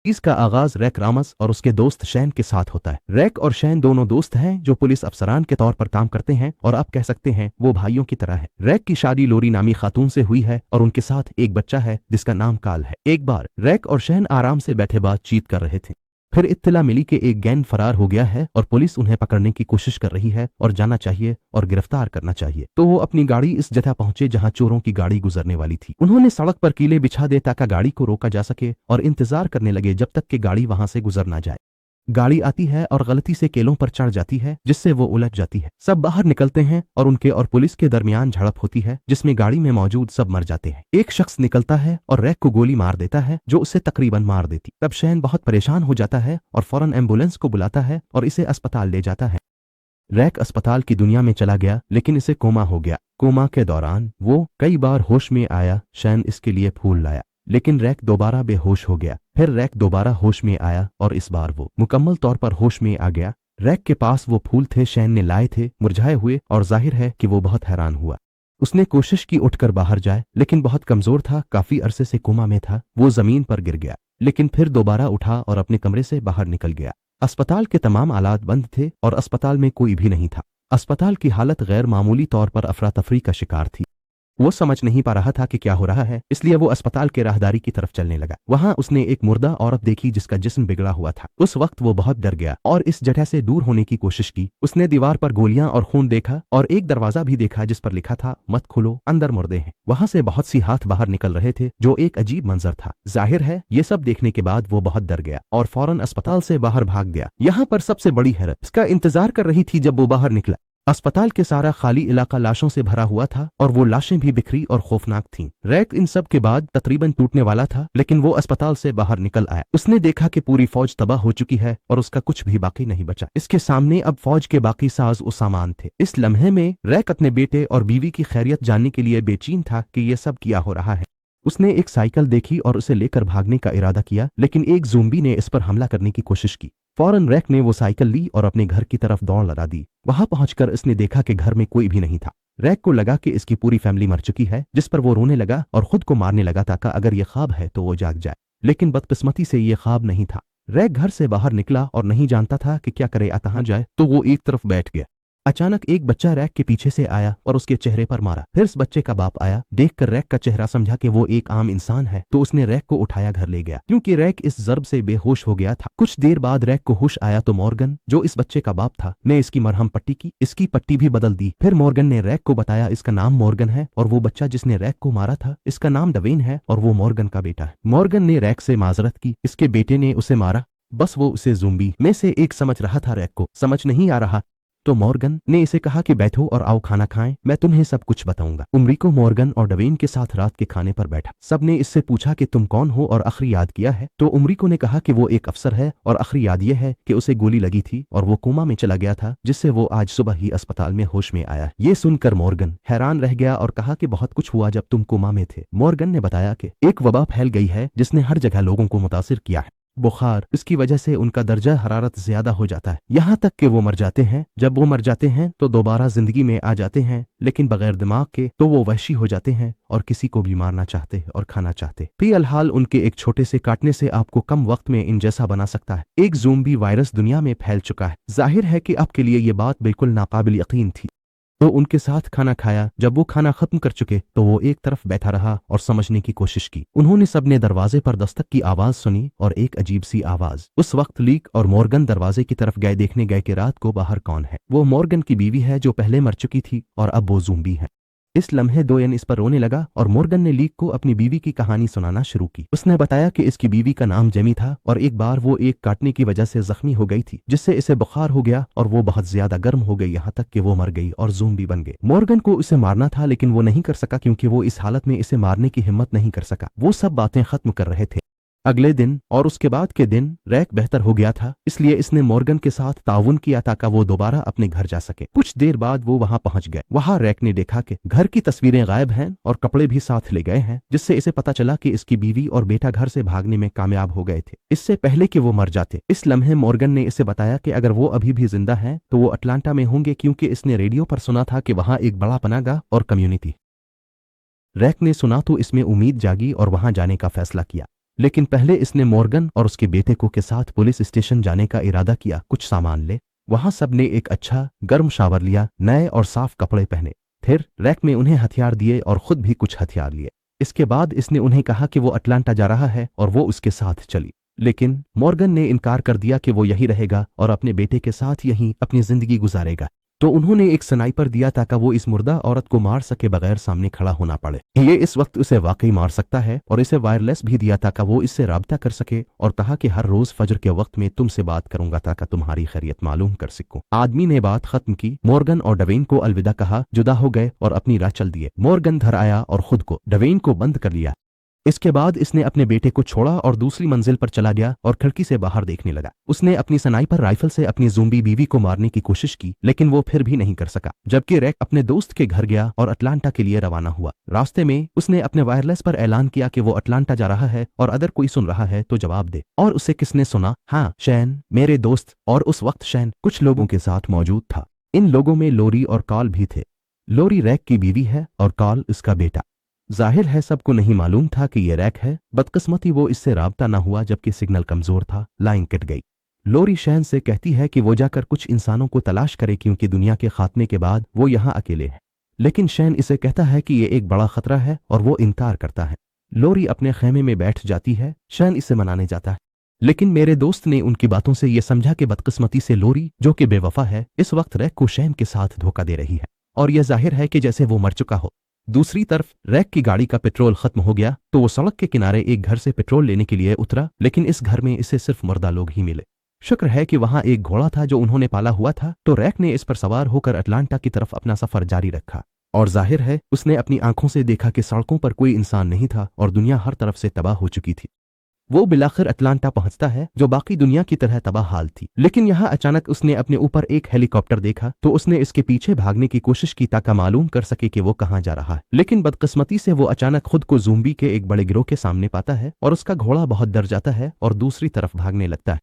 इसका आगाज रैक रामस और उसके दोस्त शैन के साथ होता है। रैक और शैन दोनों दोस्त हैं जो पुलिस अफसरान के तौर पर काम करते हैं और आप कह सकते हैं वो भाइयों की तरह है। रैक की शादी लोरी नामी खातून से हुई है और उनके साथ एक बच्चा है जिसका नाम काल है। एक बार रैक और शैन आराम से बैठे बातचीत कर रहे थे। फिर इत्तला मिली कि एक गैंग फरार हो गया है और पुलिस उन्हें पकड़ने की कोशिश कर रही है और जाना चाहिए और गिरफ्तार करना चाहिए। तो वो अपनी गाड़ी इस जगह पहुंचे जहां चोरों की गाड़ी गुजरने वाली थी। उन्होंने सड़क पर कीले बिछा दे ताकि गाड़ी को रोका जा सके और इंतजार करने लगे जब तक कि गाड़ी वहां से गुजर ना जाए। गाड़ी आती है और गलती से केलों पर चढ़ जाती है जिससे वो उलझ जाती है। सब बाहर निकलते हैं और उनके और पुलिस के दरमियान झड़प होती है जिसमें गाड़ी में मौजूद सब मर जाते हैं। एक शख्स निकलता है और रैक को गोली मार देता है जो उसे तकरीबन मार देती। तब शैन बहुत परेशान हो जाता है और फौरन एम्बुलेंस को बुलाता है और इसे अस्पताल ले जाता है। रैक अस्पताल की दुनिया में चला गया लेकिन इसे कोमा हो गया। कोमा के दौरान वो कई बार होश में आया। शैन इसके लिए फूल लाया लेकिन रैक दोबारा बेहोश हो गया। फिर रैक दोबारा होश में आया और इस बार वो मुकम्मल तौर पर होश में आ गया। रैक के पास वो फूल थे शैन ने लाए थे, मुरझाए हुए, और जाहिर है कि वो बहुत हैरान हुआ। उसने कोशिश की उठकर बाहर जाए लेकिन बहुत कमजोर था, काफी अरसे से कोमा में था। वो जमीन पर गिर गया लेकिन फिर दोबारा उठा और अपने कमरे से बाहर निकल गया। अस्पताल के तमाम आलात बंद थे और अस्पताल में कोई भी नहीं था। अस्पताल की हालत गैर मामूली तौर पर अफरा तफरी का शिकार थी। वो समझ नहीं पा रहा था कि क्या हो रहा है, इसलिए वो अस्पताल के राहदारी की तरफ चलने लगा। वहां उसने एक मुर्दा औरत देखी जिसका जिस्म बिगड़ा हुआ था। उस वक्त वो बहुत डर गया और इस जगह से दूर होने की कोशिश की। उसने दीवार पर गोलियां और खून देखा और एक दरवाजा भी देखा जिस पर लिखा था मत खुलो, अंदर मुर्दे हैं। वहां से बहुत सी हाथ बाहर निकल रहे थे जो एक अजीब मंजर था। जाहिर है ये सब देखने के बाद वो बहुत डर गया और फौरन अस्पताल से बाहर भाग गया। यहाँ पर सबसे बड़ी हैरत इसका इंतजार कर रही थी। जब वो बाहर निकला अस्पताल के सारा खाली इलाका लाशों से भरा हुआ था और वो लाशें भी बिखरी और खौफनाक थीं। रैक इन सब के बाद तकरीबन टूटने वाला था लेकिन वो अस्पताल से बाहर निकल आया। उसने देखा कि पूरी फौज तबाह हो चुकी है और उसका कुछ भी बाकी नहीं बचा। इसके सामने अब फौज के बाकी साज और सामान थे। इस लम्हे में रैक अपने बेटे और बीवी की खैरियत जानने के लिए बेचैन था कि ये सब क्या हो रहा है। उसने एक साइकिल देखी और उसे लेकर भागने का इरादा किया लेकिन एक ज़ोंबी ने इस पर हमला करने की कोशिश की। फौरन रैक ने वो साइकिल ली और अपने घर की तरफ दौड़ लगा दी। वहां पहुंचकर इसने देखा कि घर में कोई भी नहीं था। रैक को लगा कि इसकी पूरी फैमिली मर चुकी है, जिस पर वो रोने लगा और खुद को मारने लगा ताकि अगर ये ख्वाब है तो वो जाग जाए। लेकिन बदकिस्मती से ये ख्वाब नहीं था। रैक घर से बाहर निकला और नहीं जानता था कि क्या करे, कहाँ जाए, तो वो एक तरफ बैठ गया। अचानक एक बच्चा रैक के पीछे से आया और उसके चेहरे पर मारा। फिर इस बच्चे का बाप आया। देखकर रैक का चेहरा समझा कि वो एक आम इंसान है तो उसने रैक को उठाया घर ले गया क्योंकि रैक इस जर्ब से बेहोश हो गया था। कुछ देर बाद रैक को होश आया तो मॉर्गन, जो इस बच्चे का बाप था, ने इसकी मरहम पट्टी की, इसकी पट्टी भी बदल दी। फिर मॉर्गन ने रैक को बताया इसका नाम मॉर्गन है और वो बच्चा जिसने रैक को मारा था इसका नाम डवेन है और वो मॉर्गन का बेटा है। मॉर्गन ने रैक से माजरत की, इसके बेटे ने उसे मारा। बस वो उसे ज़ोंबी में से एक समझ रहा था। रैक को समझ नहीं आ रहा तो मॉर्गन ने इसे कहा कि बैठो और आओ खाना खाएं, मैं तुम्हें सब कुछ बताऊंगा। उमरिको मॉर्गन और डवेन के साथ रात के खाने पर बैठा। सबने इससे पूछा कि तुम कौन हो और आखिरी याद किया है। तो उमरिको ने कहा कि वो एक अफसर है और आखिरी याद यह है कि उसे गोली लगी थी और वो कोमा में चला गया था जिससे वो आज सुबह ही अस्पताल में होश में आया। ये सुनकर मॉर्गन हैरान रह गया और कहा कि बहुत कुछ हुआ जब तुम कोमा में थे। मॉर्गन ने बताया कि एक वबा फैल गई है जिसने हर जगह लोगों को मुतासिर किया है। बुखार, इसकी वजह से उनका दर्जा हरारत ज्यादा हो जाता है, यहाँ तक कि वो मर जाते हैं। जब वो मर जाते हैं तो दोबारा जिंदगी में आ जाते हैं लेकिन बगैर दिमाग के, तो वो वहशी हो जाते हैं और किसी को भी मारना चाहते और खाना चाहते। फिलहाल उनके एक छोटे से काटने से आपको कम वक्त में इन जैसा बना सकता है। एक ज़ोंबी वायरस दुनिया में फैल चुका है। जाहिर है कि आपके लिए ये बात बिल्कुल नाकाबिल यकीन थी। तो उनके साथ खाना खाया। जब वो खाना खत्म कर चुके तो वो एक तरफ बैठा रहा और समझने की कोशिश की। उन्होंने सबने दरवाजे पर दस्तक की आवाज सुनी और एक अजीब सी आवाज। उस वक्त लीक और मॉर्गन दरवाजे की तरफ गए देखने गए कि रात को बाहर कौन है। वो मॉर्गन की बीवी है जो पहले मर चुकी थी और अब वो ज़ोंबी है। इस लम्हे दोयन इस पर रोने लगा और मॉर्गन ने लीक को अपनी बीवी की कहानी सुनाना शुरू की। उसने बताया कि इसकी बीवी का नाम जेमी था और एक बार वो एक काटने की वजह से जख्मी हो गई थी जिससे इसे बुखार हो गया और वो बहुत ज्यादा गर्म हो गई, यहाँ तक कि वो मर गई और ज़ोंबी बन गए। मॉर्गन को इसे मारना था लेकिन वो नहीं कर सका क्योंकि वो इस हालत में इसे मारने की हिम्मत नहीं कर सका। वो सब बातें खत्म कर रहे थे। अगले दिन और उसके बाद के दिन रैक बेहतर हो गया था, इसलिए इसने मॉर्गन के साथ ताउन किया ताकि वो दोबारा अपने घर जा सके। कुछ देर बाद वो वहां पहुंच गए। वहां रैक ने देखा कि घर की तस्वीरें गायब हैं और कपड़े भी साथ ले गए हैं, जिससे इसे पता चला कि इसकी बीवी और बेटा घर से भागने में कामयाब हो गए थे इससे पहले कि वो मर जाते। इस लम्हे मॉर्गन ने इसे बताया कि अगर वो अभी भी जिंदा हैं तो वो अटलांटा में होंगे क्योंकि इसने रेडियो पर सुना था कि वहां एक बड़ा पनाहगाह और कम्युनिटी। रैक ने सुना तो इसमें उम्मीद जागी और वहां जाने का फैसला किया। लेकिन पहले इसने मॉर्गन और उसके बेटे को के साथ पुलिस स्टेशन जाने का इरादा किया। कुछ सामान ले। वहां सबने एक अच्छा गर्म शावर लिया, नए और साफ कपड़े पहने। फिर रैक में उन्हें हथियार दिए और खुद भी कुछ हथियार लिए। इसके बाद इसने उन्हें कहा कि वो अटलांटा जा रहा है और वो उसके साथ चली। लेकिन मॉर्गन ने इनकार कर दिया कि वो यही रहेगा और अपने बेटे के साथ यहीं अपनी जिंदगी गुजारेगा। तो उन्होंने एक स्नाइपर दिया ताकि वो इस मुर्दा औरत को मार सके बगैर सामने खड़ा होना पड़े। ये इस वक्त उसे वाकई मार सकता है, और इसे वायरलेस भी दिया ताकि वो इससे राब्ता कर सके और कहा कि हर रोज फजर के वक्त में तुमसे बात करूंगा ताकि तुम्हारी खैरियत मालूम कर सकूं। आदमी ने बात खत्म की, मॉर्गन और डवेन को अलविदा कहा, जुदा हो गए और अपनी राह चल दिए। मॉर्गन घर आया और खुद को डवेन को बंद कर लिया। इसके बाद इसने अपने बेटे को छोड़ा और दूसरी मंजिल पर चला गया और खिड़की से बाहर देखने लगा। उसने अपनी स्नाइपर राइफल से अपनी ज़ोंबी बीवी को मारने की कोशिश की, लेकिन वो फिर भी नहीं कर सका। जबकि रैक अपने दोस्त के घर गया और अटलांटा के लिए रवाना हुआ। रास्ते में उसने अपने वायरलेस पर ऐलान किया कि वो अटलांटा जा रहा है और अगर कोई सुन रहा है तो जवाब दे। और उसे किसने सुना? हाँ, शैन, मेरे दोस्त। और उस वक्त शैन कुछ लोगों के साथ मौजूद था। इन लोगों में लोरी और कार्ल भी थे। लोरी रैक की बीवी है और कार्ल उसका बेटा। जाहिर है सबको नहीं मालूम था कि ये रैक है। बदकिस्मती वो इससे राब्ता न हुआ जबकि सिग्नल कमजोर था। लाइन कट गई। लोरी शैन से कहती है कि वो जाकर कुछ इंसानों को तलाश करे क्योंकि दुनिया के खात्मे के बाद वो यहाँ अकेले है। लेकिन शैन इसे कहता है कि ये एक बड़ा खतरा है और वो इनकार करता है। लोरी अपने खेमे में बैठ जाती है। शैन इसे मनाने जाता है, लेकिन मेरे दोस्त ने उनकी बातों से ये समझा कि बदकिस्मती से लोरी, जो कि बेवफा है, इस वक्त रैक को शैन के साथ धोखा दे रही है और यह जाहिर है कि जैसे वो मर चुका हो। दूसरी तरफ रैक की गाड़ी का पेट्रोल खत्म हो गया तो वो सड़क के किनारे एक घर से पेट्रोल लेने के लिए उतरा, लेकिन इस घर में इसे सिर्फ मुर्दा लोग ही मिले। शुक्र है कि वहां एक घोड़ा था जो उन्होंने पाला हुआ था, तो रैक ने इस पर सवार होकर अटलांटा की तरफ अपना सफर जारी रखा। और जाहिर है उसने अपनी आंखों से देखा कि सड़कों पर कोई इंसान नहीं था और दुनिया हर तरफ से तबाह हो चुकी थी। वो बिलाखिर अटलांटा पहुंचता है जो बाकी दुनिया की तरह तबाह हाल थी। लेकिन यहाँ अचानक उसने अपने ऊपर एक हेलीकॉप्टर देखा तो उसने इसके पीछे भागने की कोशिश की ताकि मालूम कर सके कि वो कहाँ जा रहा है। लेकिन बदकिस्मती से वो अचानक खुद को ज़ोंबी के एक बड़े गिरोह के सामने पाता है और उसका घोड़ा बहुत डर जाता है और दूसरी तरफ भागने लगता है।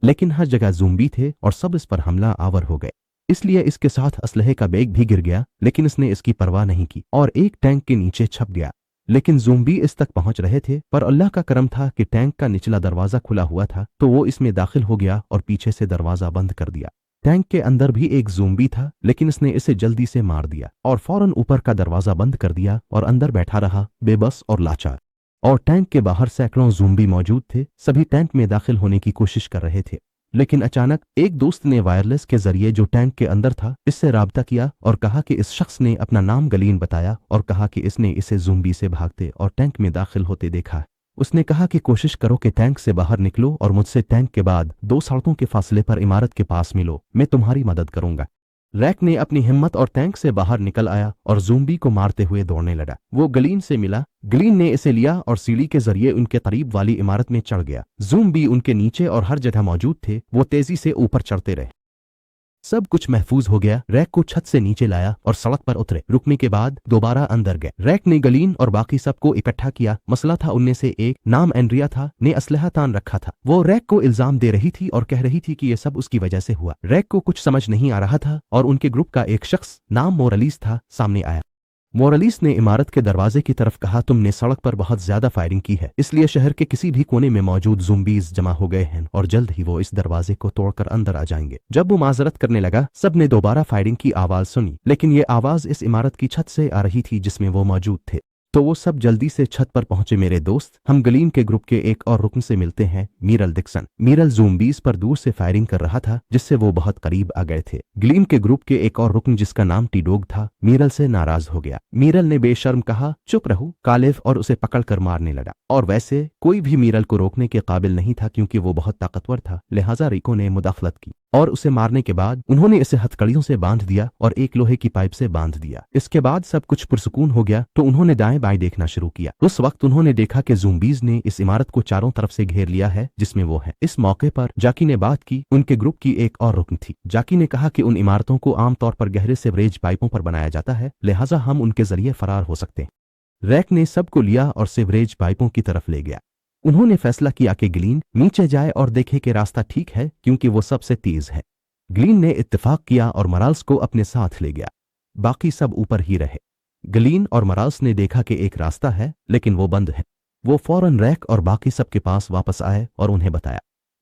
लेकिन हर जगह ज़ोंबी थे और सब इस पर हमला आवर हो गए, इसलिए इसके साथ असलहे का बैग भी गिर गया। लेकिन इसने इसकी परवाह नहीं की और एक टैंक के नीचे छप गया। लेकिन ज़ोंबी इस तक पहुंच रहे थे, पर अल्लाह का करम था कि टैंक का निचला दरवाजा खुला हुआ था, तो वो इसमें दाखिल हो गया और पीछे से दरवाजा बंद कर दिया। टैंक के अंदर भी एक ज़ोंबी था, लेकिन इसने इसे जल्दी से मार दिया और फौरन ऊपर का दरवाजा बंद कर दिया और अंदर बैठा रहा बेबस और लाचार। और टैंक के बाहर सैकड़ों ज़ोंबी मौजूद थे, सभी टैंक में दाखिल होने की कोशिश कर रहे थे। लेकिन अचानक एक दोस्त ने वायरलेस के जरिए जो टैंक के अंदर था इससे राब्ता किया और कहा कि इस शख्स ने अपना नाम गलीन बताया और कहा कि इसने इसे ज़ोंबी से भागते और टैंक में दाखिल होते देखा है। उसने कहा कि कोशिश करो कि टैंक से बाहर निकलो और मुझसे टैंक के बाद 2 सड़कों के फासले पर इमारत के पास मिलो, मैं तुम्हारी मदद करूंगा। रैक ने अपनी हिम्मत और टैंक से बाहर निकल आया और ज़ोंबी को मारते हुए दौड़ने लगा। वो गलीन से मिला, गलीन ने इसे लिया और सीढ़ी के जरिए उनके करीब वाली इमारत में चढ़ गया। ज़ोंबी उनके नीचे और हर जगह मौजूद थे। वो तेजी से ऊपर चढ़ते रहे। सब कुछ महफूज हो गया। रैक को छत से नीचे लाया और सड़क पर उतरे। रुकने के बाद दोबारा अंदर गए। रैक ने गलीन और बाकी सबको इकट्ठा किया। मसला था उनमें से एक, नाम एंड्रिया था, ने असलहा तान रखा था। वो रैक को इल्जाम दे रही थी और कह रही थी कि ये सब उसकी वजह से हुआ। रैक को कुछ समझ नहीं आ रहा था और उनके ग्रुप का एक शख्स, नाम मोरलिस था, सामने आया। मोरलिस ने इमारत के दरवाजे की तरफ कहा, तुमने सड़क पर बहुत ज्यादा फायरिंग की है, इसलिए शहर के किसी भी कोने में मौजूद ज़ोंबीज जमा हो गए हैं और जल्द ही वो इस दरवाजे को तोड़कर अंदर आ जाएंगे। जब वो माजरत करने लगा, सबने दोबारा फायरिंग की आवाज सुनी, लेकिन ये आवाज इस इमारत की छत से आ रही थी जिसमें वो मौजूद थे। तो वो सब जल्दी से छत पर पहुंचे। मेरे दोस्त, हम गलीन के ग्रुप के एक और रुकन से मिलते हैं, मीरल डिक्सन। मीरल ज़ोंबीज पर दूर से फायरिंग कर रहा था जिससे वो बहुत करीब आ गए थे। गलीन के ग्रुप के एक और रुकन जिसका नाम टी-डॉग था, मीरल से नाराज हो गया। मीरल ने बेशर्म कहा, चुप रहो कालिफ, और उसे पकड़कर मारने लगा। और वैसे कोई भी मीरल को रोकने के काबिल नहीं था क्योंकि वो बहुत ताकतवर था, लिहाजा रिको ने मुदाखलत की और उसे मारने के बाद उन्होंने इसे हथकड़ियों से बांध दिया और एक लोहे की पाइप से बांध दिया। इसके बाद सब कुछ पुरसुकून हो गया तो उन्होंने दाएं बाएं देखना शुरू किया। उस वक्त उन्होंने देखा कि ज़ोंबीज ने इस इमारत को चारों तरफ से घेर लिया है जिसमें वो है। इस मौके पर जाकी ने बात की। उनके ग्रुप की एक और रुकन थी। जाकी ने कहा कि उन इमारतों को आमतौर पर गहरे सीवरेज पाइपों पर बनाया जाता है, लिहाजा हम उनके जरिए फरार हो सकते हैं। रैक ने सबको लिया और सीवरेज पाइपों की तरफ ले गया। उन्होंने फैसला किया कि ग्लीन नीचे जाए और देखे कि रास्ता ठीक है क्योंकि वो सबसे तेज है। ग्लीन ने इत्तेफाक किया और मराल्स को अपने साथ ले गया। बाकी सब ऊपर ही रहे। ग्लीन और मराल्स ने देखा कि एक रास्ता है लेकिन वो बंद है। वो फौरन रैक और बाकी सबके पास वापस आए और उन्हें बताया।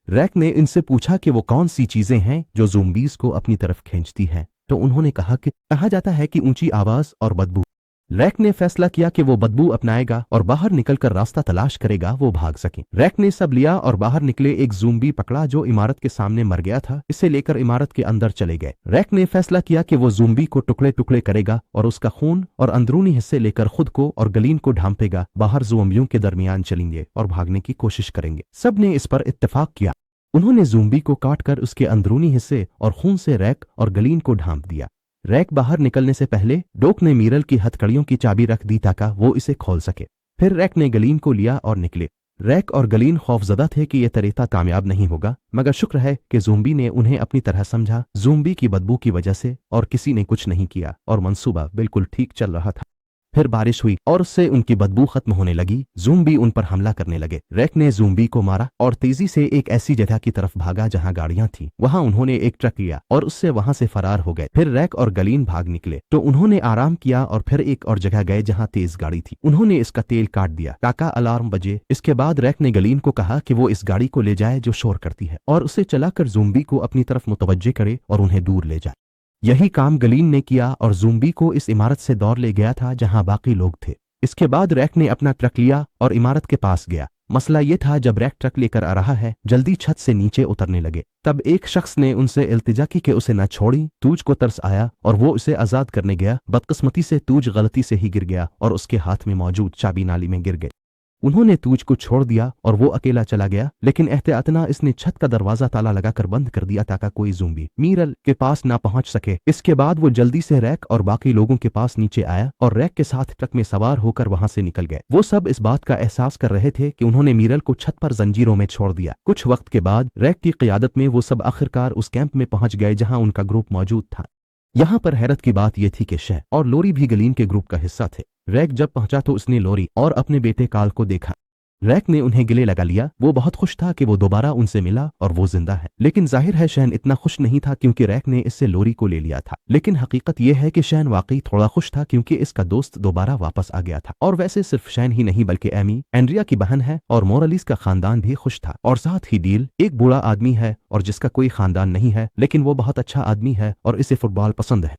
रैक ने इनसे पूछा कि वो कौन सी चीजें हैं जो ज़ोंबीज़ को अपनी तरफ खींचती हैं, तो उन्होंने कहा कि कहा जाता है कि ऊंची आवाज और बदबू। रैक ने फैसला किया कि वो बदबू अपनाएगा और बाहर निकलकर रास्ता तलाश करेगा वो भाग सके। रैक ने सब लिया और बाहर निकले एक ज़ोंबी पकड़ा जो इमारत के सामने मर गया था। इसे लेकर इमारत के अंदर चले गए। रैक ने फैसला किया कि वो ज़ोंबी को टुकड़े टुकड़े करेगा और उसका खून और अंदरूनी हिस्से लेकर खुद को और गलीन को ढांपेगा, बाहर ज़ोंबियों के दरमियान चलेंगे और भागने की कोशिश करेंगे। सब ने इस पर इत्तेफाक किया। उन्होंने ज़ोंबी को काटकर उसके अंदरूनी हिस्से और खून से रैक और गलीन को ढांप दिया। रैक बाहर निकलने से पहले डोक ने मीरल की हथकड़ियों की चाबी रख दी ताकि वो इसे खोल सके। फिर रैक ने गलीन को लिया और निकले। रैक और गलीन खौफजदा थे कि यह तरीका कामयाब नहीं होगा, मगर शुक्र है कि ज़ोंबी ने उन्हें अपनी तरह समझा। ज़ोंबी की बदबू की वजह से और किसी ने कुछ नहीं किया और मंसूबा बिल्कुल ठीक चल रहा था। फिर बारिश हुई और उससे उनकी बदबू खत्म होने लगी। ज़ोंबी उन पर हमला करने लगे। रैक ने ज़ोंबी को मारा और तेजी से एक ऐसी जगह की तरफ भागा जहां गाड़ियां थीं। वहां उन्होंने एक ट्रक लिया और उससे वहां से फरार हो गए। फिर रैक और गलीन भाग निकले तो उन्होंने आराम किया और फिर एक और जगह गए जहां तेज गाड़ी थी। उन्होंने इसका तेल काट दिया ताकि अलार्म बजे। इसके बाद रैक ने गलीन को कहा कि वो इस गाड़ी को ले जाए जो शोर करती है और उसे चलाकर ज़ोंबी को अपनी तरफ मुतवज्जे करे और उन्हें दूर ले जाए। यही काम गलीन ने किया और ज़ोंबी को इस इमारत से दौड़ ले गया था जहां बाकी लोग थे। इसके बाद रैक ने अपना ट्रक लिया और इमारत के पास गया। मसला ये था, जब रैक ट्रक लेकर आ रहा है, जल्दी छत से नीचे उतरने लगे। तब एक शख्स ने उनसे इल्तिजा की कि उसे न छोड़ी। तूज को तरस आया और वो उसे आज़ाद करने गया। बदकिस्मती से तूज गलती से ही गिर गया और उसके हाथ में मौजूद चाबी नाली में गिर गई। उन्होंने तूज को छोड़ दिया और वो अकेला चला गया, लेकिन एहतियातना इसने छत का दरवाजा ताला लगाकर बंद कर दिया ताकि कोई ज़ोंबी मीरल के पास ना पहुंच सके। इसके बाद वो जल्दी से रैक और बाकी लोगों के पास नीचे आया और रैक के साथ ट्रक में सवार होकर वहां से निकल गए। वो सब इस बात का एहसास कर रहे थे कि उन्होंने मीरल को छत पर जंजीरों में छोड़ दिया। कुछ वक्त के बाद रैक की क़ियादत में वो सब आखिरकार उस कैंप में पहुंच गए जहां उनका ग्रुप मौजूद था। यहाँ पर हैरत की बात यह थी कि शह और लोरी भी गलीन के ग्रुप का हिस्सा थे। रैक जब पहुंचा तो उसने लोरी और अपने बेटे काल को देखा। रैक ने उन्हें गले लगा लिया। वो बहुत खुश था कि वो दोबारा उनसे मिला और वो जिंदा है। लेकिन जाहिर है शैन इतना खुश नहीं था क्योंकि रैक ने इससे लोरी को ले लिया था। लेकिन हकीकत यह है कि शैन वाकई थोड़ा खुश था क्योंकि इसका दोस्त दोबारा वापस आ गया था। और वैसे सिर्फ शैन ही नहीं बल्कि एमी एंड्रिया की बहन है और मोरालिस का खानदान भी खुश था। और साथ ही डील एक बूढ़ा आदमी है और जिसका कोई खानदान नहीं है, लेकिन वो बहुत अच्छा आदमी है और इसे फुटबॉल पसंद है।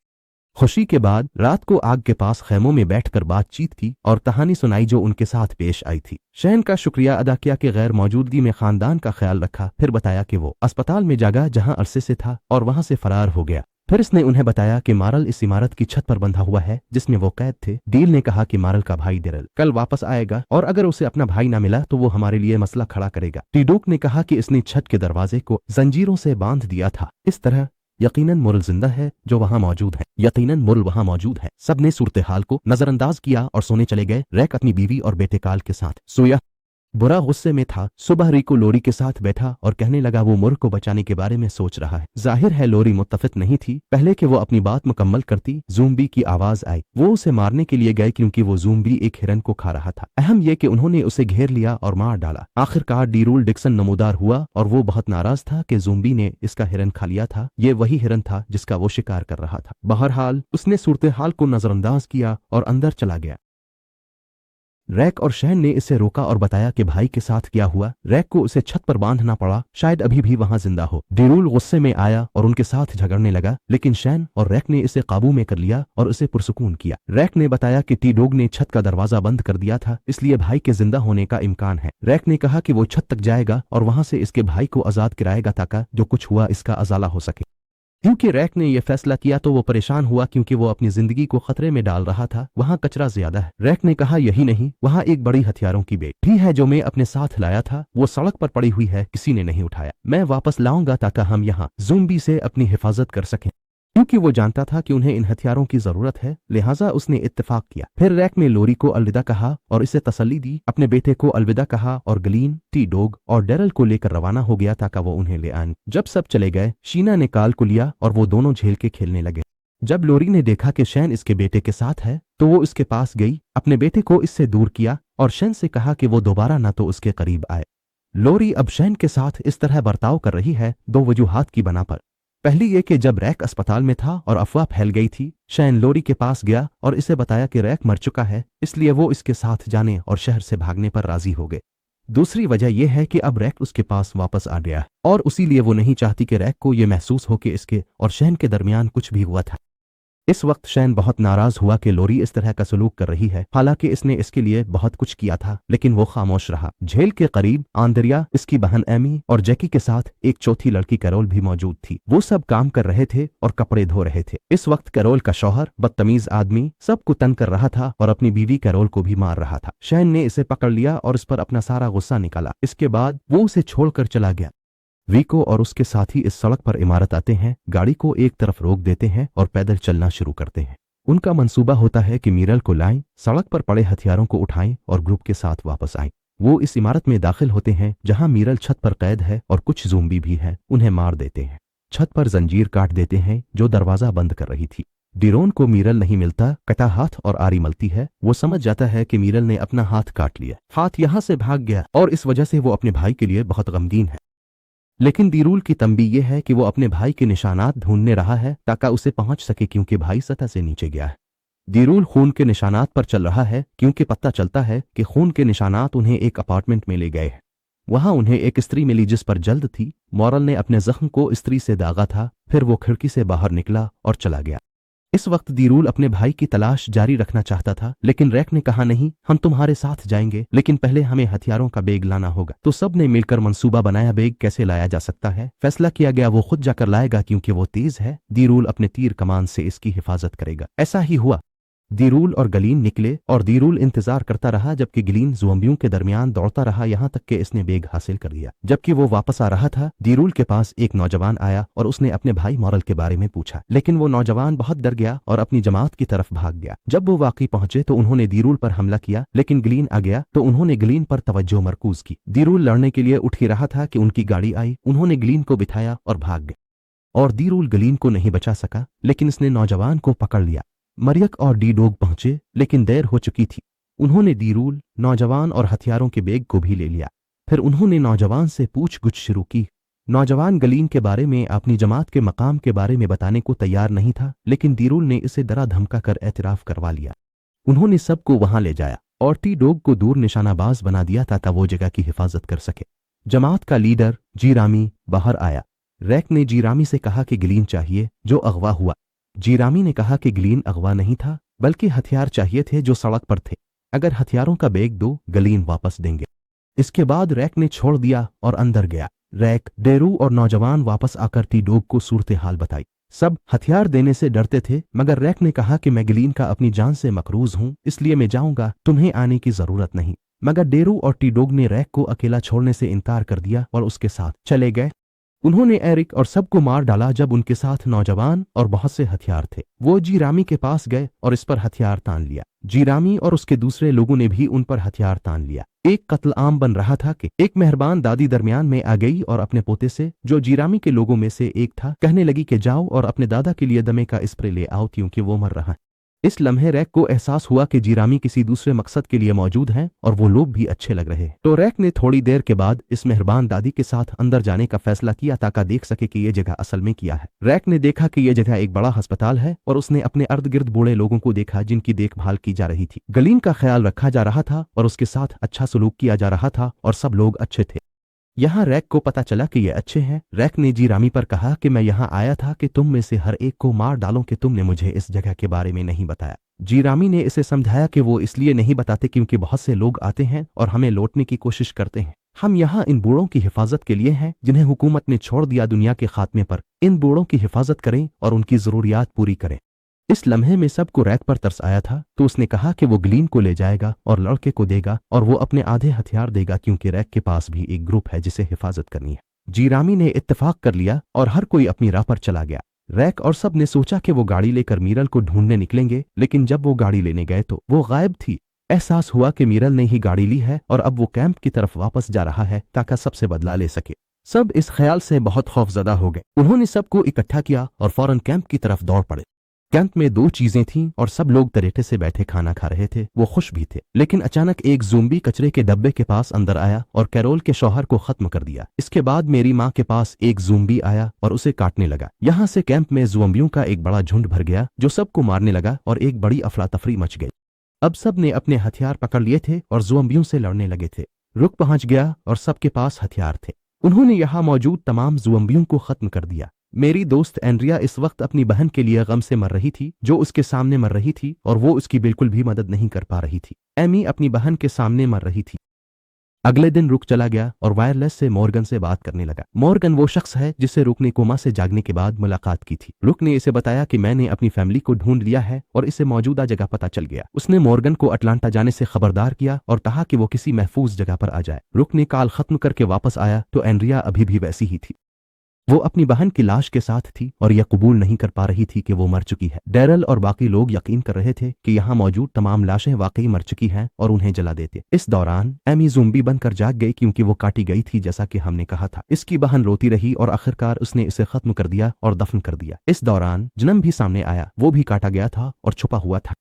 खुशी के बाद रात को आग के पास खैमों में बैठकर बातचीत की और कहानी सुनाई जो उनके साथ पेश आई थी। शैन का शुक्रिया अदा किया कि गैर मौजूदगी में खानदान का ख्याल रखा। फिर बताया कि वो अस्पताल में जागा जहां अरसे से था और वहां से फरार हो गया। फिर इसने उन्हें बताया कि मारल इस इमारत की छत पर बंधा हुआ है जिसमें वो कैद थे। डील ने कहा कि मारल का भाई डेरल कल वापस आएगा और अगर उसे अपना भाई ना मिला तो वो हमारे लिए मसला खड़ा करेगा। टीडोक ने कहा कि इसने छत के दरवाजे को जंजीरों से बांध दिया था। इस तरह यकीनन मुरल जिंदा है जो वहां मौजूद है। यकीनन मुरल वहां मौजूद है। सब ने सूरत हाल को नजरअंदाज किया और सोने चले गए। रैक अपनी बीवी और बेटे काल के साथ सोया। बुरा गुस्से में था। सुबह रिको लोरी के साथ बैठा और कहने लगा वो मुर्ग को बचाने के बारे में सोच रहा है। जाहिर है लोरी मुत्तफिक नहीं थी। पहले कि वो अपनी बात मुकम्मल करती, ज़ोंबी की आवाज आई। वो उसे मारने के लिए गए क्योंकि वो ज़ोंबी एक हिरन को खा रहा था। अहम यह कि उन्होंने उसे घेर लिया और मार डाला। आखिरकार डीरूल डिक्सन नमूदार हुआ और वो बहुत नाराज था कि ज़ोंबी ने इसका हिरन खा लिया था। ये वही हिरन था जिसका वो शिकार कर रहा था। बहरहाल उसने सूरत हाल को नजरअंदाज किया और अंदर चला गया। रैक और शैन ने इसे रोका और बताया कि भाई के साथ क्या हुआ। रैक को उसे छत पर बांधना पड़ा, शायद अभी भी वहां जिंदा हो। डीरूल गुस्से में आया और उनके साथ झगड़ने लगा, लेकिन शैन और रैक ने इसे काबू में कर लिया और उसे पुरसुकून किया। रैक ने बताया कि टी डोग ने छत का दरवाजा बंद कर दिया था, इसलिए भाई के जिंदा होने का इम्कान है। रैक ने कहा कि वो छत तक जाएगा और वहां से इसके भाई को आजाद कराएगा ताकि जो कुछ हुआ इसका अजाला हो सके। क्योंकि रैक ने यह फैसला किया तो वो परेशान हुआ क्योंकि वो अपनी जिंदगी को खतरे में डाल रहा था। वहां कचरा ज्यादा है। रैक ने कहा यही नहीं, वहां एक बड़ी हथियारों की बेट भी है जो मैं अपने साथ लाया था। वो सड़क पर पड़ी हुई है, किसी ने नहीं उठाया। मैं वापस लाऊंगा ताकि हम यहाँ ज़ोंबी से अपनी हिफाजत कर सकें। क्योंकि वो जानता था कि उन्हें इन हथियारों की जरूरत है, लिहाजा उसने इत्तेफाक किया। फिर रैक ने लोरी को अलविदा कहा और इसे तसल्ली दी। अपने बेटे को अलविदा कहा और गलीन, टी डोग और डेरल को लेकर रवाना हो गया ताकि वो उन्हें ले आए। जब सब चले गए, शीना ने काल को लिया और वो दोनों झेल के खेलने लगे। जब लोरी ने देखा कि शैन इसके बेटे के साथ है तो वो इसके पास गई, अपने बेटे को इससे दूर किया और शैन से कहा कि वो दोबारा ना तो उसके करीब आए। लोरी अब शैन के साथ इस तरह बर्ताव कर रही है दो वजूहात की बना पर। पहली ये कि जब रैक अस्पताल में था और अफवाह फैल गई थी, शैन लोरी के पास गया और इसे बताया कि रैक मर चुका है, इसलिए वो इसके साथ जाने और शहर से भागने पर राजी हो गए। दूसरी वजह यह है कि अब रैक उसके पास वापस आ गया है और उसीलिए वो नहीं चाहती कि रैक को यह महसूस हो कि इसके और शैन के दरमियान कुछ भी हुआ था। इस वक्त शैन बहुत नाराज हुआ कि लोरी इस तरह का सलूक कर रही है, हालांकि इसने इसके लिए बहुत कुछ किया था, लेकिन वो खामोश रहा। झेल के करीब आंद्रिया, इसकी बहन एमी और जैकी के साथ एक चौथी लड़की कैरोल भी मौजूद थी। वो सब काम कर रहे थे और कपड़े धो रहे थे। इस वक्त कैरोल का शौहर, बदतमीज आदमी, सबको तंग कर रहा था और अपनी बीवी कैरोल को भी मार रहा था। शैन ने इसे पकड़ लिया और इस पर अपना सारा गुस्सा निकाला। इसके बाद वो उसे छोड़कर चला गया। विको और उसके साथी इस सड़क पर इमारत आते हैं, गाड़ी को एक तरफ रोक देते हैं और पैदल चलना शुरू करते हैं। उनका मंसूबा होता है कि मीरल को लाएं, सड़क पर पड़े हथियारों को उठाएं और ग्रुप के साथ वापस आएं। वो इस इमारत में दाखिल होते हैं जहां मीरल छत पर कैद है और कुछ ज़ोंबी भी हैं, उन्हें मार देते हैं। छत पर जंजीर काट देते हैं जो दरवाजा बंद कर रही थी। डिरोन को मीरल नहीं मिलता, कटा हाथ और आरी मिलती है। वो समझ जाता है कि मीरल ने अपना हाथ काट लिया, हाथ यहां से भाग गया और इस वजह से वो अपने भाई के लिए बहुत गमगीन है। लेकिन दीरूल की तंबी यह है कि वो अपने भाई के निशानात ढूंढने रहा है ताकि उसे पहुंच सके, क्योंकि भाई सतह से नीचे गया है। दीरूल खून के निशानात पर चल रहा है क्योंकि पता चलता है कि खून के निशानात उन्हें एक अपार्टमेंट में ले गए हैं। वहां उन्हें एक स्त्री मिली जिस पर जल्द थी। मॉरल ने अपने जख्म को स्त्री से दागा था, फिर वो खिड़की से बाहर निकला और चला गया। इस वक्त दीरूल अपने भाई की तलाश जारी रखना चाहता था, लेकिन रैक ने कहा नहीं, हम तुम्हारे साथ जाएंगे, लेकिन पहले हमें हथियारों का बैग लाना होगा। तो सब ने मिलकर मंसूबा बनाया बैग कैसे लाया जा सकता है। फैसला किया गया वो खुद जाकर लाएगा क्योंकि वो तेज है। दीरूल अपने तीर कमान से इसकी हिफाजत करेगा। ऐसा ही हुआ। दीरूल और गलीन निकले और दीरूल इंतजार करता रहा जबकि गलीन ज़ोंबियों के दरमियान दौड़ता रहा यहां तक कि इसने बैग हासिल कर लिया। जबकि वो वापस आ रहा था, दीरूल के पास एक नौजवान आया और उसने अपने भाई मॉरल के बारे में पूछा, लेकिन वो नौजवान बहुत डर गया और अपनी जमात की तरफ भाग गया। जब वो वाकई पहुंचे तो उन्होंने दीरूल पर हमला किया, लेकिन गलीन आ गया तो उन्होंने गलीन पर तवज्जो मरकूज की। दीरूल लड़ने के लिए उठ ही रहा था कि उनकी गाड़ी आई, उन्होंने गलीन को बिठाया और भाग गए और दीरूल गलीन को नहीं बचा सका, लेकिन इसने नौजवान को पकड़ लिया। मरियक और डी डोग पहुंचे, लेकिन देर हो चुकी थी। उन्होंने दीरूल, नौजवान और हथियारों के बैग को भी ले लिया। फिर उन्होंने नौजवान से पूछगुछ शुरू की। नौजवान गलीन के बारे में, अपनी जमात के मकाम के बारे में बताने को तैयार नहीं था, लेकिन दीरूल ने इसे डरा धमका कर एतराफ करवा लिया। उन्होंने सबको वहां ले जाया और टी डोग को दूर निशानाबाज बना दिया ताकि वो जगह की हिफाजत कर सके। जमात का लीडर जीरामी बाहर आया। रैक ने जीरामी से कहा कि गलीन चाहिए जो अगवा हुआ। जीरामी ने कहा कि गलीन अगवा नहीं था, बल्कि हथियार चाहिए थे जो सड़क पर थे। अगर हथियारों का बैग दो, गलीन वापस देंगे। इसके बाद रैक ने छोड़ दिया और अंदर गया। रैक, डेरू और नौजवान वापस आकर टी डोग को सूरत हाल बताई। सब हथियार देने से डरते थे, मगर रैक ने कहा कि मैं गलीन का अपनी जान से मकरूज हूं, इसलिए मैं जाऊंगा, तुम्हें आने की जरूरत नहीं। मगर डेरू और टी डोग ने रैक को अकेला छोड़ने से इनकार कर दिया और उसके साथ चले गए। उन्होंने एरिक और सबको मार डाला जब उनके साथ नौजवान और बहुत से हथियार थे। वो जीरामी के पास गए और इस पर हथियार तान लिया। जीरामी और उसके दूसरे लोगों ने भी उन पर हथियार तान लिया। एक कत्ल आम बन रहा था कि एक मेहरबान दादी दरमियान में आ गई और अपने पोते से, जो जीरामी के लोगों में से एक था, कहने लगी कि जाओ और अपने दादा के लिए दमे का स्प्रे ले आओ क्योंकि वो मर रहा है। इस लम्हे रैक को एहसास हुआ कि जीरामी किसी दूसरे मकसद के लिए मौजूद हैं और वो लोग भी अच्छे लग रहे हैं। तो रैक ने थोड़ी देर के बाद इस मेहरबान दादी के साथ अंदर जाने का फैसला किया ताकि देख सके कि ये जगह असल में क्या है। रैक ने देखा कि यह जगह एक बड़ा अस्पताल है और उसने अपने अर्द गिर्द बूढ़े लोगों को देखा जिनकी देखभाल की जा रही थी। गलीन का ख्याल रखा जा रहा था और उसके साथ अच्छा सलूक किया जा रहा था और सब लोग अच्छे थे। यहाँ रैक को पता चला कि ये अच्छे हैं। रैक ने जीरामी पर कहा कि मैं यहाँ आया था कि तुम में से हर एक को मार डालूं कि तुमने मुझे इस जगह के बारे में नहीं बताया। जीरामी ने इसे समझाया कि वो इसलिए नहीं बताते क्योंकि बहुत से लोग आते हैं और हमें लौटने की कोशिश करते हैं। हम यहाँ इन बूढ़ों की हिफाजत के लिए हैं जिन्हें हुकूमत ने छोड़ दिया दुनिया के खात्मे पर। इन बूढ़ों की हिफाजत करें और उनकी जरूरियात पूरी करें। इस लम्हे में सबको रैक पर तरस आया था, तो उसने कहा कि वो गलीन को ले जाएगा और लड़के को देगा और वो अपने आधे हथियार देगा क्योंकि रैक के पास भी एक ग्रुप है जिसे हिफाजत करनी है। जीरामी ने इत्तेफाक कर लिया और हर कोई अपनी राह पर चला गया। रैक और सब ने सोचा कि वो गाड़ी लेकर मीरल को ढूंढने निकलेंगे, लेकिन जब वो गाड़ी लेने गए तो वो गायब थी। एहसास हुआ कि मीरल ने ही गाड़ी ली है और अब वो कैंप की तरफ वापस जा रहा है ताकि सबसे बदला ले सके। सब इस ख्याल से बहुत खौफजदा हो गए। उन्होंने सबको इकट्ठा किया और फौरन कैंप की तरफ दौड़ पड़े। कैंप में दो चीजें थीं और सब लोग तरीके से बैठे खाना खा रहे थे, वो खुश भी थे। लेकिन अचानक एक ज़ोंबी कचरे के डब्बे के पास अंदर आया और कैरोल के शौहर को खत्म कर दिया। इसके बाद मेरी माँ के पास एक ज़ोंबी आया और उसे काटने लगा। यहाँ से कैंप में ज़ोंबियों का एक बड़ा झुंड भर गया जो सबको मारने लगा और एक बड़ी अफरा तफरी मच गई। अब सब ने अपने हथियार पकड़ लिए थे और ज़ोंबियों से लड़ने लगे थे। रुक पहुंच गया और सबके पास हथियार थे। उन्होंने यहाँ मौजूद तमाम ज़ोंबियों को खत्म कर दिया। मेरी दोस्त एंड्रिया इस वक्त अपनी बहन के लिए गम से मर रही थी जो उसके सामने मर रही थी और वो उसकी बिल्कुल भी मदद नहीं कर पा रही थी। एमी अपनी बहन के सामने मर रही थी। अगले दिन रुक चला गया और वायरलेस से मॉर्गन से बात करने लगा। मॉर्गन वो शख्स है जिससे रुक ने कोमा से जागने के बाद मुलाकात की थी। रुक ने इसे बताया कि मैंने अपनी फैमिली को ढूंढ लिया है और इसे मौजूदा जगह पता चल गया। उसने मॉर्गन को अटलांटा जाने से खबरदार किया और कहा कि वो किसी महफूज जगह पर आ जाए। रुक ने कॉल खत्म करके वापस आया तो एंड्रिया अभी भी वैसी ही थी। वो अपनी बहन की लाश के साथ थी और यह कबूल नहीं कर पा रही थी कि वो मर चुकी है। डैरल और बाकी लोग यकीन कर रहे थे कि यहाँ मौजूद तमाम लाशें वाकई मर चुकी हैं और उन्हें जला देते। इस दौरान एमी ज़ोंबी बनकर जाग गई क्योंकि वो काटी गई थी जैसा कि हमने कहा था। इसकी बहन रोती रही और आखिरकार उसने इसे खत्म कर दिया और दफन कर दिया। इस दौरान जन्म भी सामने आया, वो भी काटा गया था और छुपा हुआ था।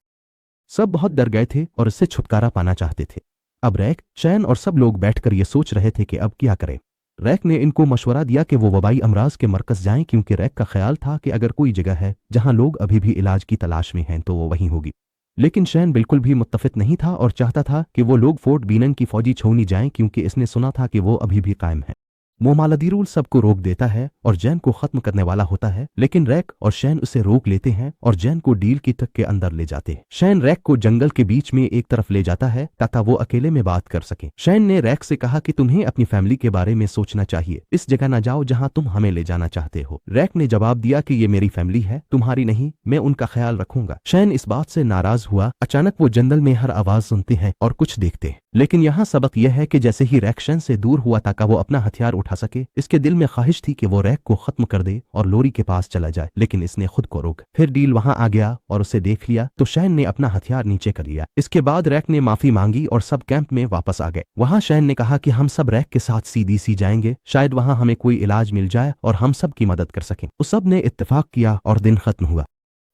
सब बहुत डर गए थे और इससे छुटकारा पाना चाहते थे। अब रैक, शैन और सब लोग बैठकर ये सोच रहे थे कि अब क्या करें। रैक ने इनको मशवरा दिया कि वो वबाई अमराज के मरकज़ जाएं क्योंकि रैक का ख्याल था कि अगर कोई जगह है जहां लोग अभी भी इलाज की तलाश में हैं तो वो वहीं होगी। लेकिन शैन बिल्कुल भी मुत्तफिक नहीं था और चाहता था कि वो लोग फोर्ट बीनन की फौजी छौनी जाएं क्योंकि इसने सुना था कि वो अभी भी कायम है। मोमालदी-रूल सबको रोक देता है और जैन को खत्म करने वाला होता है, लेकिन रैक और शैन उसे रोक लेते हैं और जैन को डील की तक के अंदर ले जाते हैं। शैन रैक को जंगल के बीच में एक तरफ ले जाता है ताकि वो अकेले में बात कर सके। शैन ने रैक से कहा कि तुम्हें अपनी फैमिली के बारे में सोचना चाहिए, इस जगह न जाओ जहां तुम हमें ले जाना चाहते हो। रैक ने जवाब दिया कि ये मेरी फैमिली है, तुम्हारी नहीं, मैं उनका ख्याल रखूंगा। शैन इस बात से नाराज हुआ। अचानक वो जंगल में हर आवाज सुनते हैं और कुछ देखते हैं। लेकिन यहाँ सबक यह है कि जैसे ही रैक शैन से दूर हुआ ताकि वो अपना हथियार उठा सके, इसके दिल में ख्वाहिश थी कि वो रैक को खत्म कर दे और लोरी के पास चला जाए, लेकिन इसने खुद को रोका। फिर डील वहां आ गया और उसे देख लिया तो शैन ने अपना हथियार नीचे कर लिया। इसके बाद रैक ने माफी मांगी और सब कैंप में वापस आ गए। वहां शैन ने कहा कि हम सब रैक के साथ सीडीसी जाएंगे, शायद वहां हमें कोई इलाज मिल जाए और हम सब की मदद कर सकें। उस सब ने इत्तेफाक किया और दिन खत्म हुआ।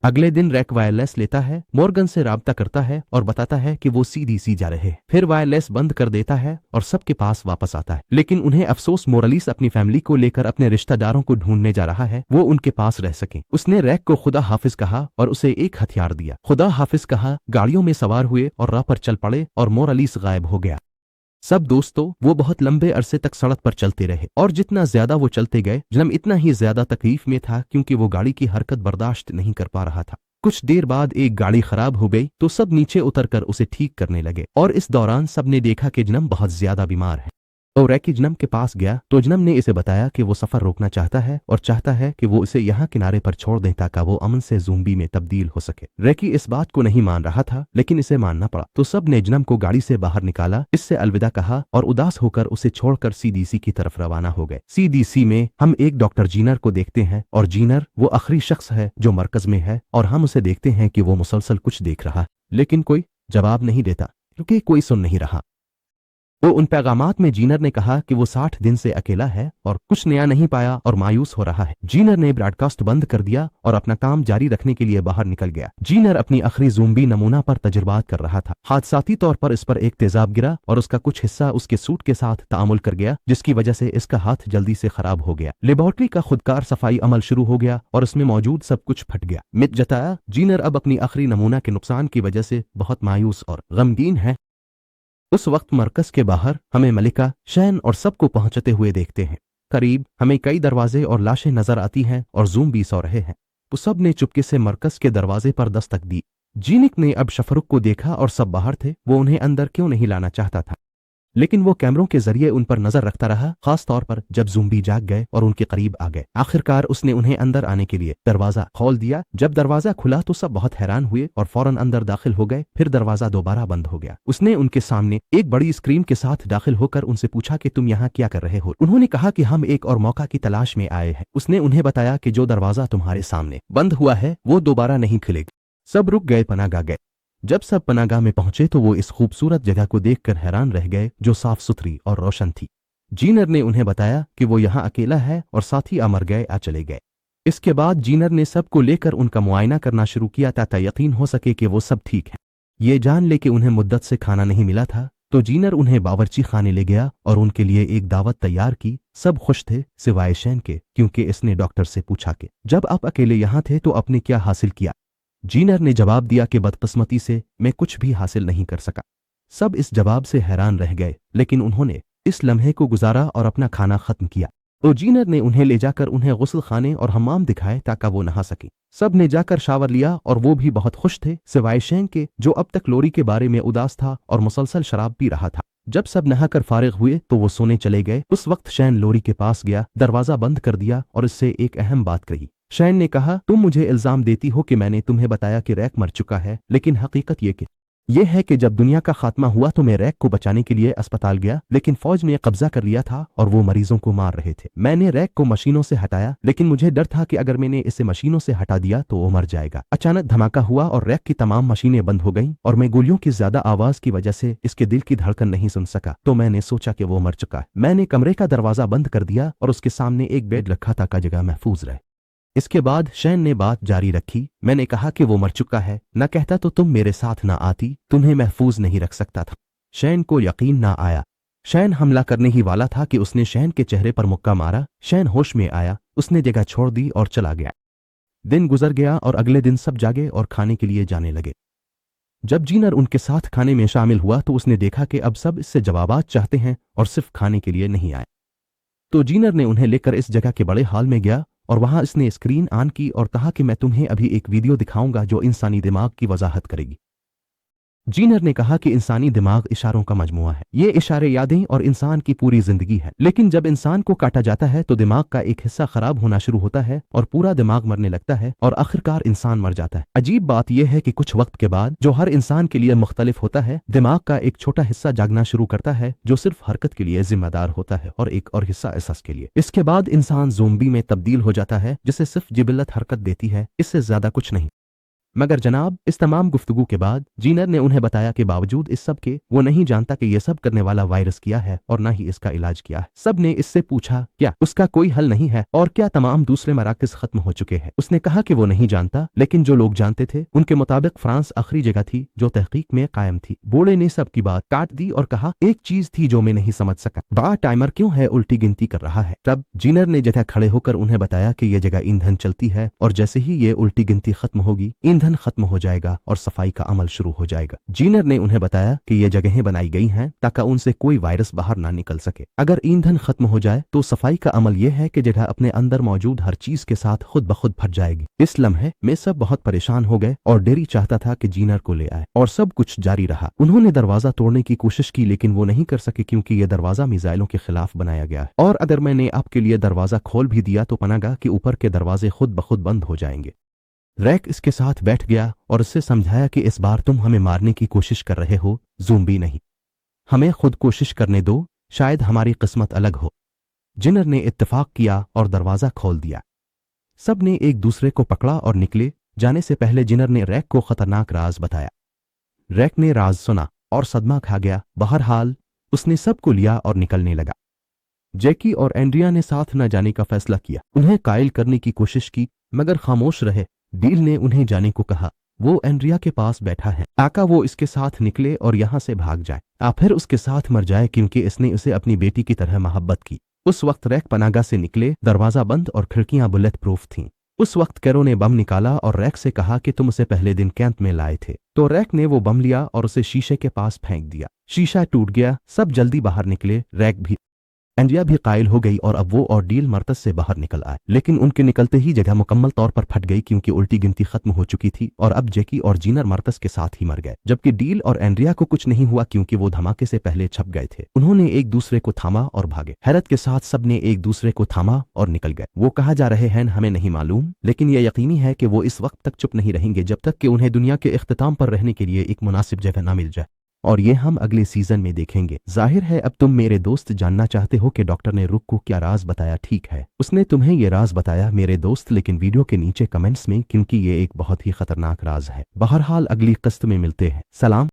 अगले दिन रैक वायरलेस लेता है, मॉर्गन से राब्ता करता है और बताता है कि वो सीडीसी जा रहे हैं। फिर वायरलेस बंद कर देता है और सबके पास वापस आता है। लेकिन उन्हें अफसोस, मोरलिस अपनी फैमिली को लेकर अपने रिश्तेदारों को ढूंढने जा रहा है, वो उनके पास रह सके। उसने रैक को खुदा हाफिज कहा और उसे एक हथियार दिया। खुदा हाफिज कहा, गाड़ियों में सवार हुए और राह पर चल पड़े और मोरलिस गायब हो गया। सब दोस्तों, वो बहुत लंबे अरसे तक सड़क पर चलते रहे और जितना ज्यादा वो चलते गए, जन्म इतना ही ज्यादा तकलीफ में था क्योंकि वो गाड़ी की हरकत बर्दाश्त नहीं कर पा रहा था। कुछ देर बाद एक गाड़ी खराब हो गई तो सब नीचे उतरकर उसे ठीक करने लगे और इस दौरान सबने देखा कि जन्म बहुत ज्यादा बीमार है। तो रैकी जन्म के पास गया तो जन्म ने इसे बताया कि वो सफर रोकना चाहता है और चाहता है कि वो इसे यहाँ किनारे पर छोड़ दें ताकि वो अमन से ज़ोंबी में तब्दील हो सके। रैकी इस बात को नहीं मान रहा था, लेकिन इसे मानना पड़ा। तो सब ने जन्म को गाड़ी से बाहर निकाला, इससे अलविदा कहा और उदास होकर उसे छोड़कर सीडीसी की तरफ रवाना हो गए। सीडीसी में हम एक डॉक्टर जीनर को देखते हैं और जीनर वो आखिरी शख्स है जो मरकज में है और हम उसे देखते हैं कि वो मुसलसल कुछ देख रहा, लेकिन कोई जवाब नहीं देता क्योंकि कोई सुन नहीं रहा। तो उन पैगामात में जीनर ने कहा कि वो 60 दिन से अकेला है और कुछ नया नहीं पाया और मायूस हो रहा है। जीनर ने ब्रॉडकास्ट बंद कर दिया और अपना काम जारी रखने के लिए बाहर निकल गया। जीनर अपनी आखिरी ज़ोंबी नमूना पर तजुर्बात कर रहा था। हादसाती तौर पर इस पर एक तेजाब गिरा और उसका कुछ हिस्सा उसके सूट के साथ तामुल कर गया, जिसकी वजह से इसका हाथ जल्दी से खराब हो गया। लेबोरेटरी का खुदकार सफाई अमल शुरू हो गया और उसमें मौजूद सब कुछ फट गया। मित जताया, जीनर अब अपनी आखिरी नमूना के नुकसान की वजह से बहुत मायूस और गमगीन है। उस वक्त मरकज के बाहर हमें मलिका, शैन और सबको पहुंचते हुए देखते हैं। करीब हमें कई दरवाजे और लाशें नजर आती हैं और ज़ोंबी सो रहे हैं। तो सब ने चुपके से मरकज के दरवाजे पर दस्तक दी। जीनिक ने अब शफरुक को देखा और सब बाहर थे। वो उन्हें अंदर क्यों नहीं लाना चाहता था, लेकिन वो कैमरों के जरिए उन पर नजर रखता रहा, खास तौर पर जब ज़ोंबी जाग गए और उनके करीब आ गए। आखिरकार उसने उन्हें अंदर आने के लिए दरवाजा खोल दिया। जब दरवाजा खुला तो सब बहुत हैरान हुए और फौरन अंदर दाखिल हो गए। फिर दरवाजा दोबारा बंद हो गया। उसने उनके सामने एक बड़ी स्क्रीन के साथ दाखिल होकर उनसे पूछा कि तुम यहाँ क्या कर रहे हो। उन्होंने कहा कि हम एक और मौका की तलाश में आए हैं। उसने उन्हें बताया कि जो दरवाजा तुम्हारे सामने बंद हुआ है वो दोबारा नहीं खुलेगा। सब रुक गए, पनागा गए। जब सब पनागाह में पहुंचे तो वो इस खूबसूरत जगह को देखकर हैरान रह गए जो साफ सुथरी और रोशन थी। जीनर ने उन्हें बताया कि वो यहाँ अकेला है और साथी अमर गए आ चले गए। इसके बाद जीनर ने सबको लेकर उनका मुआयना करना शुरू किया ताकि यकीन हो सके कि वो सब ठीक है। ये जान ले कि उन्हें मुद्दत से खाना नहीं मिला था, तो जीनर उन्हें बावर्ची खाने ले गया और उनके लिए एक दावत तैयार की। सब खुश थे सिवाय शैन के, क्योंकि इसने डॉक्टर से पूछा कि जब आप अकेले यहाँ थे तो आपने क्या हासिल किया। जीनर ने जवाब दिया कि बदकिस्मती से मैं कुछ भी हासिल नहीं कर सका। सब इस जवाब से हैरान रह गए, लेकिन उन्होंने इस लम्हे को गुजारा और अपना खाना खत्म किया। तो जीनर ने उन्हें ले जाकर उन्हें गुस्ल खाने और हम्माम दिखाए ताकि वो नहा सके। सब ने जाकर शावर लिया और वो भी बहुत खुश थे सिवाय शैन के, जो अब तक लोरी के बारे में उदास था और मुसलसल शराब पी रहा था। जब सब नहाकर फारिग हुए तो वो सोने चले गए। उस वक्त शैन लोरी के पास गया, दरवाजा बंद कर दिया और इससे एक अहम बात कही। शैन ने कहा, तुम मुझे इल्जाम देती हो कि मैंने तुम्हें बताया कि रैक मर चुका है, लेकिन हकीकत ये है कि जब दुनिया का खात्मा हुआ तो मैं रैक को बचाने के लिए अस्पताल गया, लेकिन फौज ने कब्जा कर लिया था और वो मरीजों को मार रहे थे। मैंने रैक को मशीनों से हटाया, लेकिन मुझे डर था कि अगर मैंने इसे मशीनों से हटा दिया तो वो मर जाएगा। अचानक धमाका हुआ और रैक की तमाम मशीनें बंद हो गईं और मैं गोलियों की ज्यादा आवाज की वजह से इसके दिल की धड़कन नहीं सुन सका, तो मैंने सोचा कि वो मर चुका है। मैंने कमरे का दरवाजा बंद कर दिया और उसके सामने एक बेड रखा ताकि जगह महफूज रहे। इसके बाद शैन ने बात जारी रखी, मैंने कहा कि वो मर चुका है, न कहता तो तुम मेरे साथ ना आती, तुम्हें महफूज नहीं रख सकता था। शैन को यकीन ना आया। शैन हमला करने ही वाला था कि उसने शैन के चेहरे पर मुक्का मारा। शैन होश में आया, उसने जगह छोड़ दी और चला गया। दिन गुजर गया और अगले दिन सब जागे और खाने के लिए जाने लगे। जब जीनर उनके साथ खाने में शामिल हुआ तो उसने देखा कि अब सब इससे जवाबात चाहते हैं और सिर्फ खाने के लिए नहीं आए। तो जीनर ने उन्हें लेकर इस जगह के बड़े हॉल में गया और वहां इसने स्क्रीन ऑन की और कहा कि मैं तुम्हें अभी एक वीडियो दिखाऊंगा जो इंसानी दिमाग की वजाहत करेगी। जीनर ने कहा कि इंसानी दिमाग इशारों का मजमुआ है। ये इशारे यादें और इंसान की पूरी जिंदगी है, लेकिन जब इंसान को काटा जाता है तो दिमाग का एक हिस्सा खराब होना शुरू होता है और पूरा दिमाग मरने लगता है और आखिरकार इंसान मर जाता है। अजीब बात यह है कि कुछ वक्त के बाद, जो हर इंसान के लिए मुख्तलिफ होता है, दिमाग का एक छोटा हिस्सा जागना शुरू करता है जो सिर्फ हरकत के लिए जिम्मेदार होता है और एक और हिस्सा एहसास के लिए। इसके बाद इंसान ज़ोंबी में तब्दील हो जाता है जिसे सिर्फ जिबिलत हरकत देती है, इससे ज्यादा कुछ नहीं। मगर जनाब, इस तमाम गुफ्तगू के बाद जीनर ने उन्हें बताया कि बावजूद इस सब के वो नहीं जानता कि यह सब करने वाला वायरस क्या है और ना ही इसका इलाज क्या है। सब ने इससे पूछा क्या उसका कोई हल नहीं है और क्या तमाम दूसरे मराकज़ खत्म हो चुके हैं। उसने कहा कि वो नहीं जानता, लेकिन जो लोग जानते थे उनके मुताबिक फ्रांस आखिरी जगह थी जो तहकीक में कायम थी। बूढ़े ने सबकी बात काट दी और कहा, एक चीज थी जो मैं नहीं समझ सका, बड़ा टाइमर क्यों है उल्टी गिनती कर रहा है। तब जीनर ने जगह खड़े होकर उन्हें बताया कि यह जगह ईंधन चलती है और जैसे ही ये उल्टी गिनती खत्म होगी, ईंधन खत्म हो जाएगा और सफाई का अमल शुरू हो जाएगा। जीनर ने उन्हें बताया कि ये जगहें बनाई गई हैं ताकि उनसे कोई वायरस बाहर ना निकल सके। अगर ईंधन खत्म हो जाए तो सफाई का अमल यह है कि जगह अपने अंदर मौजूद हर चीज के साथ खुद ब खुद भर जाएगी। इस लम्हे में सब बहुत परेशान हो गए और डेरी चाहता था कि जीनर को ले आए, और सब कुछ जारी रहा। उन्होंने दरवाजा तोड़ने की कोशिश की, लेकिन वो नहीं कर सके क्योंकि यह दरवाजा मिसाइलों के खिलाफ बनाया गया है, और अगर मैंने आपके लिए दरवाजा खोल भी दिया तो पनागा कि ऊपर के दरवाजे खुद ब खुद बंद हो जाएंगे। रैक इसके साथ बैठ गया और उससे समझाया कि इस बार तुम हमें मारने की कोशिश कर रहे हो, ज़ोंबी नहीं। हमें खुद कोशिश करने दो, शायद हमारी किस्मत अलग हो। जिनर ने इत्तेफाक किया और दरवाजा खोल दिया। सब ने एक दूसरे को पकड़ा और निकले। जाने से पहले जिनर ने रैक को खतरनाक राज बताया। रैक ने राज सुना और सदमा खा गया। बहरहाल उसने सबको लिया और निकलने लगा। जैकी और एंड्रिया ने साथ न जाने का फैसला किया। उन्हें कायल करने की कोशिश की, मगर खामोश रहे। डील ने उन्हें जाने को कहा। वो एंड्रिया के पास बैठा है, ताकि वो इसके साथ निकले और यहाँ से भाग जाए, या फिर उसके साथ मर जाए, क्योंकि इसने उसे अपनी बेटी की तरह मोहब्बत की। उस वक्त रैक पनागा से निकले, दरवाजा बंद और खिड़कियां बुलेट प्रूफ थीं। उस वक्त कैरो ने बम निकाला और रैक से कहा कि तुम उसे पहले दिन कैंप में लाए थे। तो रैक ने वो बम लिया और उसे शीशे के पास फेंक दिया। शीशा टूट गया। सब जल्दी बाहर निकले, रैक भी। एंड्रिया भी कायल हो गई और अब वो और डील मरकज से बाहर निकल आए, लेकिन उनके निकलते ही जगह मुकम्मल तौर पर फट गई क्योंकि उल्टी गिनती खत्म हो चुकी थी और अब जैकी और जीनर मरकज के साथ ही मर गए, जबकि डील और एंड्रिया को कुछ नहीं हुआ क्योंकि वो धमाके से पहले छप गए थे। उन्होंने एक दूसरे को थामा और भागे। हैरत के साथ सब ने एक दूसरे को थामा और निकल गए। वो कहा जा रहे हैं हमें नहीं मालूम, लेकिन यह यकीनी है कि वो इस वक्त तक चुप नहीं रहेंगे जब तक कि उन्हें दुनिया के इख्तिताम पर रहने के लिए एक मुनासिब जगह न मिल जाए, और ये हम अगले सीजन में देखेंगे। जाहिर है अब तुम मेरे दोस्त जानना चाहते हो कि डॉक्टर ने रुक को क्या राज बताया। ठीक है, उसने तुम्हें ये राज बताया मेरे दोस्त, लेकिन वीडियो के नीचे कमेंट्स में, क्योंकि ये एक बहुत ही खतरनाक राज है। बहरहाल अगली किस्त में मिलते हैं। सलाम।